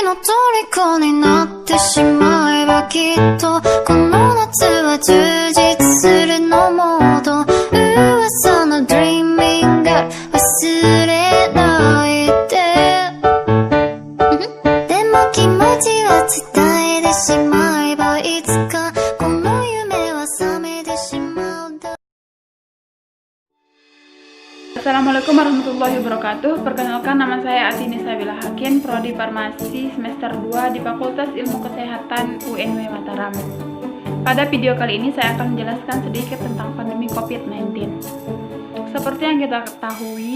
の虜になってしまえばきっとこの夏は充実するのモード噂の Dreaming Girl 忘れないででも気持ちは伝えてしまえばいつかこの夢は覚めてしまうだ。 Assalamualaikum warahmatullahi wabarakatuh. Perkenalkan, nama saya Atini Sabila Hakin, Prodi Farmasi semester 2 di Fakultas Ilmu Kesehatan UNW Mataram. Pada video kali ini saya akan menjelaskan sedikit tentang pandemi COVID-19. Seperti yang kita ketahui,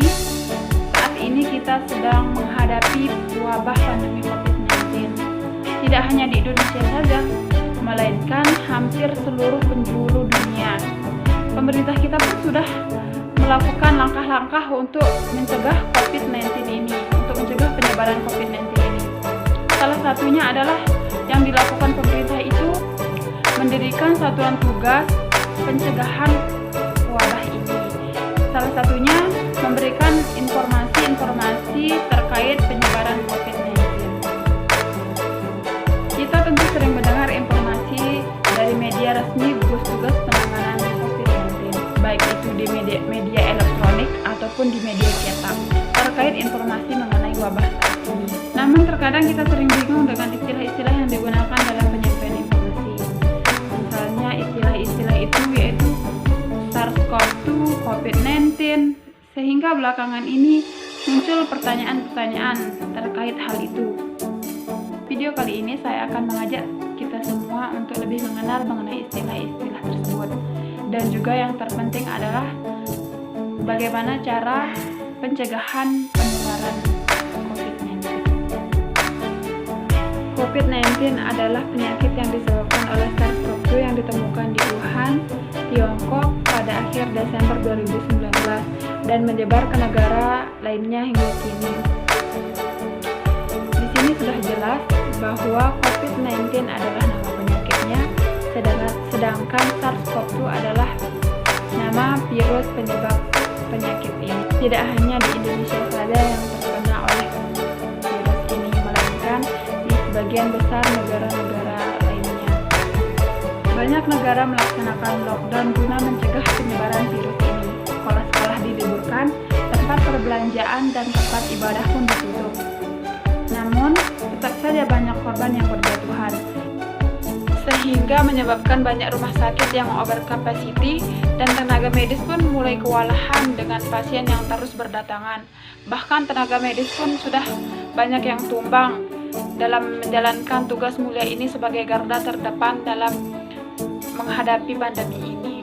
saat ini kita sedang menghadapi wabah pandemi COVID-19. Tidak hanya di Indonesia saja, melainkan hampir seluruh penjuru dunia. Pemerintah kita pun sudah melakukan langkah-langkah untuk mencegah COVID-19 ini, untuk mencegah penyebaran COVID-19 ini. Salah satunya adalah yang dilakukan pemerintah itu mendirikan satuan tugas pencegahan wabah ini. Salah satunya memberikan informasi-informasi terkait penyebaran COVID-19. Kita tentu sering mendengar informasi dari media resmi gugus tugas penanganan COVID-19, baik itu di media elektronik ataupun di media cetak, terkait informasi mengenai wabah saat ini. Namun terkadang kita sering bingung dengan istilah-istilah yang digunakan dalam penyampaian informasi. Misalnya istilah-istilah itu yaitu SARS-CoV-2, COVID-19, sehingga belakangan ini muncul pertanyaan-pertanyaan terkait hal itu. Video kali ini saya akan mengajak kita semua untuk lebih mengenal mengenai istilah-istilah tersebut. Dan juga yang terpenting adalah bagaimana cara pencegahan penularan COVID-19. COVID-19 adalah penyakit yang disebabkan oleh SARS-CoV-2 yang ditemukan di Wuhan, Tiongkok pada akhir Desember 2019 dan menyebar ke negara lainnya hingga kini. Di sini sudah jelas bahwa COVID-19 adalah nama penyakitnya, sedangkan SARS-CoV-2 adalah nama virus penyebab penyakit ini. Tidak hanya di Indonesia saja yang terkena oleh virus ini, melainkan di sebagian besar negara-negara lainnya. Banyak negara melaksanakan lockdown guna mencegah penyebaran virus ini. Sekolah-sekolah diliburkan, tempat perbelanjaan dan tempat ibadah pun ditutup. Namun, tetap saja banyak korban yang berjatuhan, sehingga menyebabkan banyak rumah sakit yang over capacity dan tenaga medis pun mulai kewalahan dengan pasien yang terus berdatangan. Bahkan tenaga medis pun sudah banyak yang tumbang dalam menjalankan tugas mulia ini sebagai garda terdepan dalam menghadapi pandemi ini.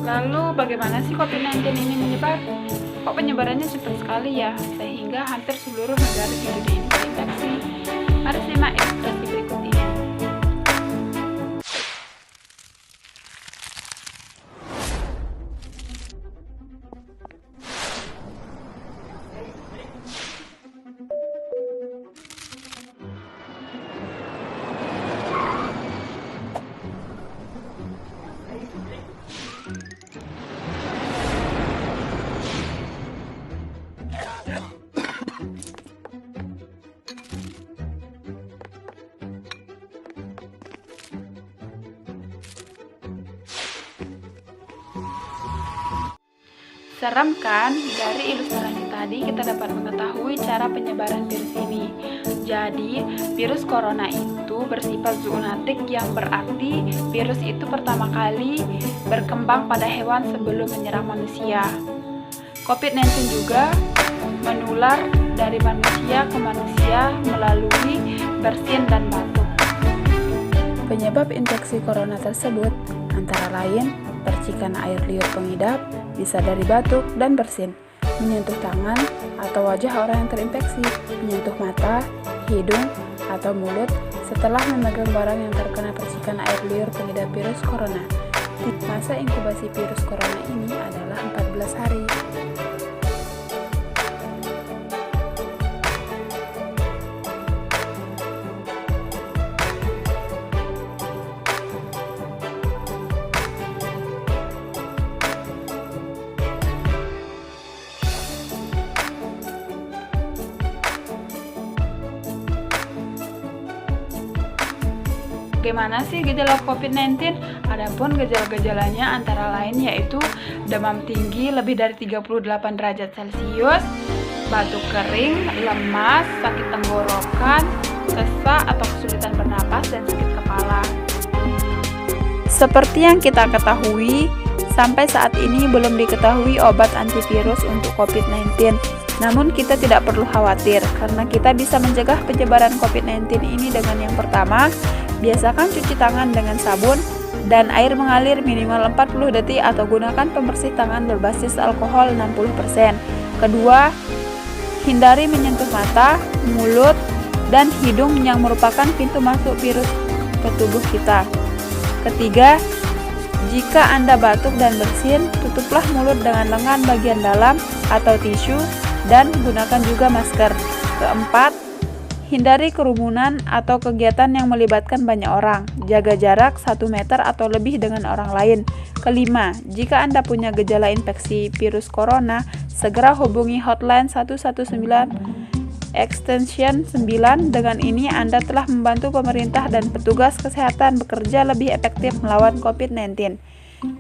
Lalu bagaimana sih COVID-19 ini menyebar? Kok penyebarannya cepat sekali ya, sehingga hampir seluruh negara di dunia ini terinfeksi? Mari simak ilustrasi berikut ini. Seram kan? Dari ilustrasi tadi kita dapat mengetahui cara penyebaran virus ini. Jadi, virus corona itu bersifat zoonotik yang berarti virus itu pertama kali berkembang pada hewan sebelum menyerang manusia. COVID-19 juga menular dari manusia ke manusia melalui bersin dan batuk. Penyebab infeksi corona tersebut antara lain percikan air liur pengidap, bisa dari batuk dan bersin, menyentuh tangan atau wajah orang yang terinfeksi, menyentuh mata, hidung, atau mulut setelah memegang barang yang terkena percikan air liur pengidap virus corona. Masa inkubasi virus corona ini adalah 14 hari. Bagaimana sih gejala COVID-19? Adapun gejala-gejalanya antara lain yaitu demam tinggi lebih dari 38 derajat Celcius, batuk kering, lemas, sakit tenggorokan, sesak atau kesulitan bernapas, dan sakit kepala. Seperti yang kita ketahui, sampai saat ini belum diketahui obat antivirus untuk COVID-19. Namun kita tidak perlu khawatir karena kita bisa mencegah penyebaran COVID-19 ini dengan yang pertama, biasakan cuci tangan dengan sabun dan air mengalir minimal 40 detik atau gunakan pembersih tangan berbasis alkohol 60%. Kedua, hindari menyentuh mata, mulut, dan hidung yang merupakan pintu masuk virus ke tubuh kita. Ketiga, jika Anda batuk dan bersin, tutuplah mulut dengan lengan bagian dalam atau tisu dan gunakan juga masker. Keempat, hindari kerumunan atau kegiatan yang melibatkan banyak orang. Jaga jarak 1 meter atau lebih dengan orang lain. Kelima, jika Anda punya gejala infeksi virus corona, segera hubungi hotline 119 extension 9. Dengan ini Anda telah membantu pemerintah dan petugas kesehatan bekerja lebih efektif melawan COVID-19.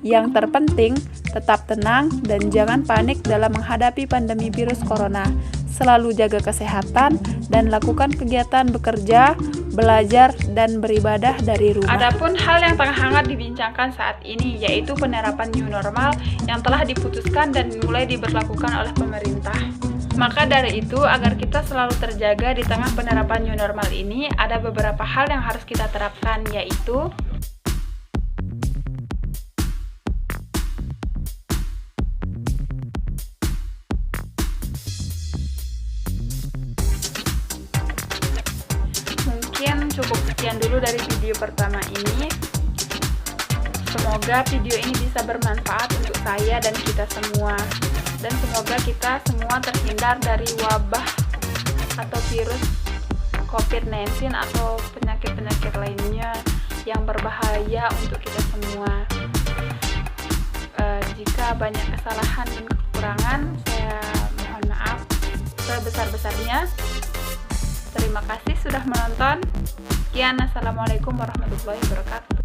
Yang terpenting, tetap tenang dan jangan panik dalam menghadapi pandemi virus corona. Selalu jaga kesehatan dan lakukan kegiatan bekerja, belajar, dan beribadah dari rumah. Adapun hal yang tengah hangat dibincangkan saat ini yaitu penerapan new normal yang telah diputuskan dan mulai diberlakukan oleh pemerintah. Maka dari itu, agar kita selalu terjaga di tengah penerapan new normal ini, ada beberapa hal yang harus kita terapkan, yaitu mungkin cukup sekian dulu dari video pertama ini. Semoga video ini bisa bermanfaat untuk saya dan kita semua. Dan semoga kita semua terhindar dari wabah atau virus COVID-19 atau penyakit-penyakit lainnya yang berbahaya untuk kita semua. Jika banyak kesalahan dan kekurangan, saya mohon maaf sebesar-besarnya. Terima kasih sudah menonton. Sekian, assalamualaikum warahmatullahi wabarakatuh.